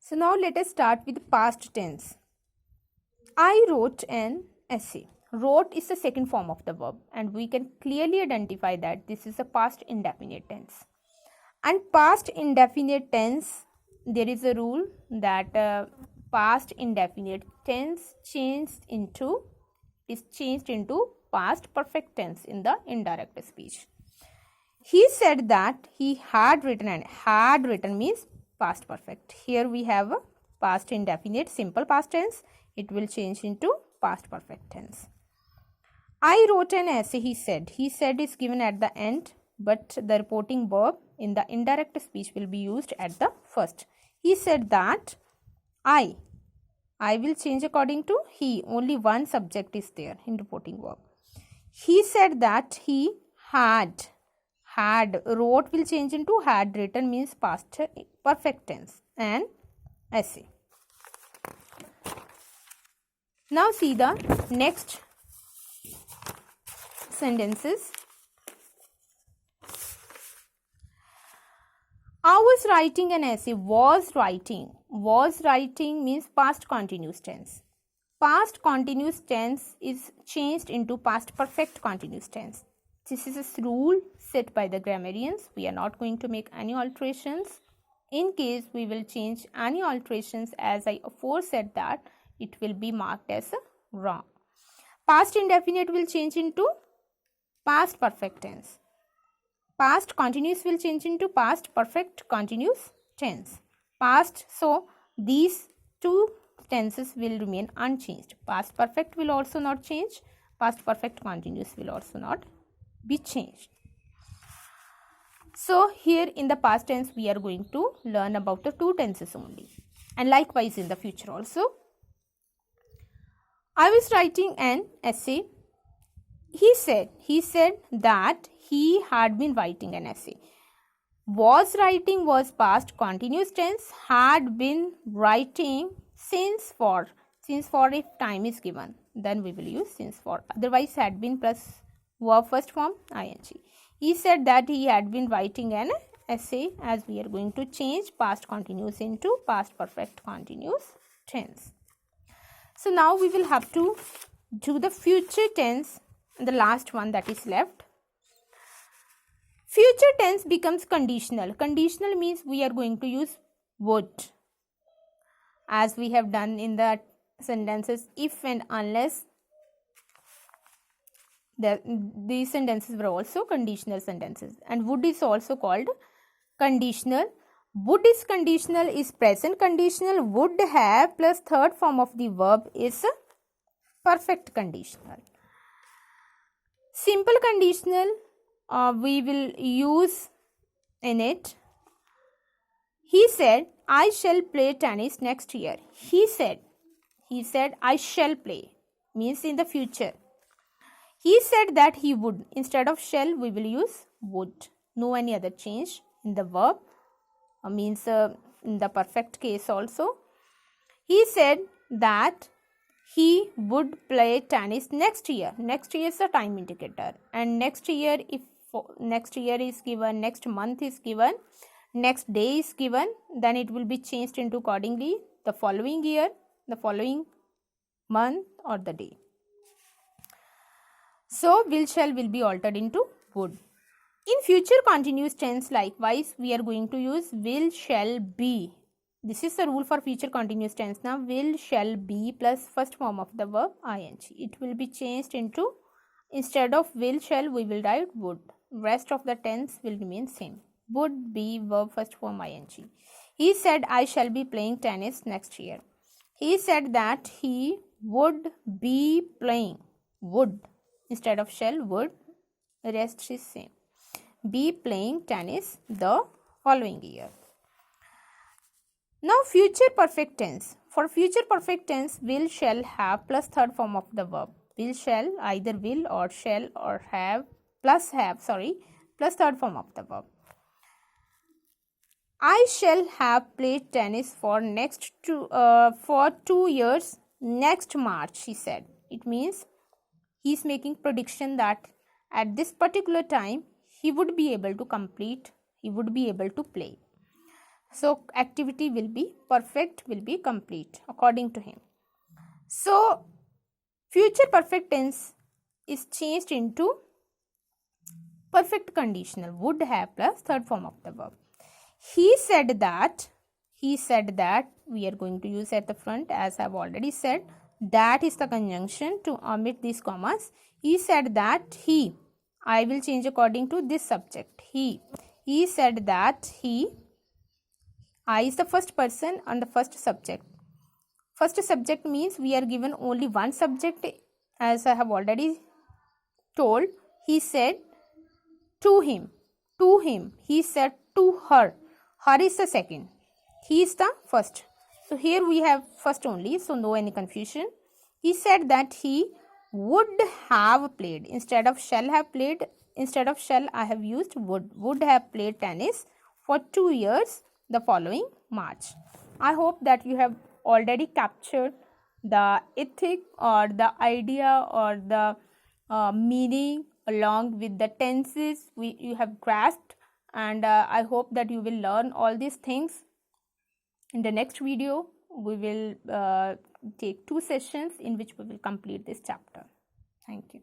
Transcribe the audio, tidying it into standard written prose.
So now let us start with past tense. I wrote an essay. Wrote is the second form of the verb, and we can clearly identify that this is a past indefinite tense. And past indefinite tense, there is a rule that past indefinite tense is changed into past perfect tense in the indirect speech. He said that he had written, and had written means past perfect. Here we have a past indefinite simple past tense. It will change into past perfect tense. I wrote an essay, he said. He said is given at the end, but the reporting verb in the indirect speech will be used at the first. He said that I will change according to he. Only one subject is there in reporting verb. He said that he had. Wrote will change into had. Written means past perfect tense. And essay. Now see the next sentences. I was writing an essay. Was writing means past continuous tense. Past continuous tense is changed into past perfect continuous tense. This is a rule set by the grammarians. We are not going to make any alterations. In case we will change any alterations, as I aforesaid, that it will be marked as wrong. Past indefinite will change into past perfect tense. Past continuous will change into past perfect continuous tense. Past, so these two tenses will remain unchanged. Past perfect will also not change. Past perfect continuous will also not be changed. So here in the past tense we are going to learn about the two tenses only, and likewise in the future also. I was writing an essay. He said that he had been writing an essay. Was writing was past continuous tense. Had been writing since for if time is given, then we will use since for. Otherwise had been plus verb first form ing. He said that he had been writing an essay, as we are going to change past continuous into past perfect continuous tense. So now we will have to do the future tense, the last one that is left. Future tense becomes conditional. Conditional means we are going to use would, as we have done in the sentences if and unless. These sentences were also conditional sentences, and would is also called conditional. Would is conditional, is present conditional. Would have plus third form of the verb is perfect conditional. Simple conditional we will use in it. He said, I shall play tennis next year. He said I shall play means in the future. He said that he would. Instead of shall we will use would. No any other change in the verb. Means in the perfect case also. He said that he would play tennis next year. Next year is the time indicator, and next year, if next year is given, next month is given, next day is given, then it will be changed into accordingly the following year, the following month, or the day. So will shall will be altered into would. In future continuous tense, likewise, we are going to use will shall be. This is the rule for future continuous tense. Now, will shall be plus first form of the verb ing. It will be changed into, instead of will shall, we will write would. Rest of the tense will remain same. Would be verb first form ing. He said, I shall be playing tennis next year. He said that he would be playing. Would. Instead of shall, would. Rest is same. Be playing tennis the following year. Now future perfect tense. For future perfect tense, will shall have plus third form of the verb. Will shall, either will or shall or plus third form of the verb. I shall have played tennis for 2 years next March, he said. It means he is making prediction that at this particular time he would be able to complete, he would be able to play. So activity will be perfect, will be complete according to him. So future perfect tense is changed into perfect conditional, would have plus third form of the verb. He said that we are going to use at the front, as I have already said. That is the conjunction to omit these commas. He said that he, I will change according to this subject. He said that he, I is the first person and the first subject. First subject means we are given only one subject, as I have already told. He said to him. He said to her. Her is the second. He is the first. So here we have first only, so no any confusion. He said that he would have played. Instead of shall have played, instead of shall I have used would. Would have played tennis for 2 years the following March. I hope that you have already captured the ethic or the idea or the meaning along with the tenses you have grasped, and I hope that you will learn all these things. In the next video we will take 2 sessions in which we will complete this chapter. Thank you.